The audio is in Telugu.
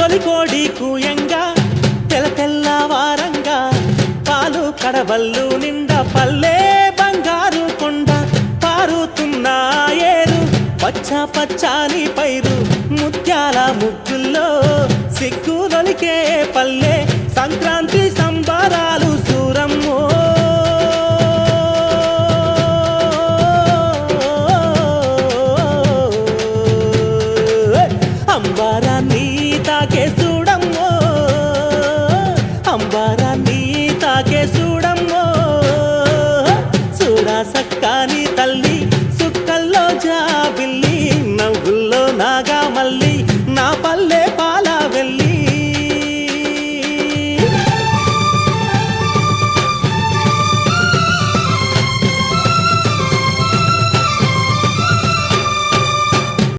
తొలి కోడి కూయంగా తెల్లవారంగా పాలు కడవల్లు నిండా పల్లె బంగారు కొండ పారుతున్న ఏరు పచ్చ పచ్చాని పైరు ముత్యాల ముగ్గుల్లో సిగ్గులొలికే పల్లె సంక్రాంతి సంబరాలు సూరమ్మో అంబారాన్ని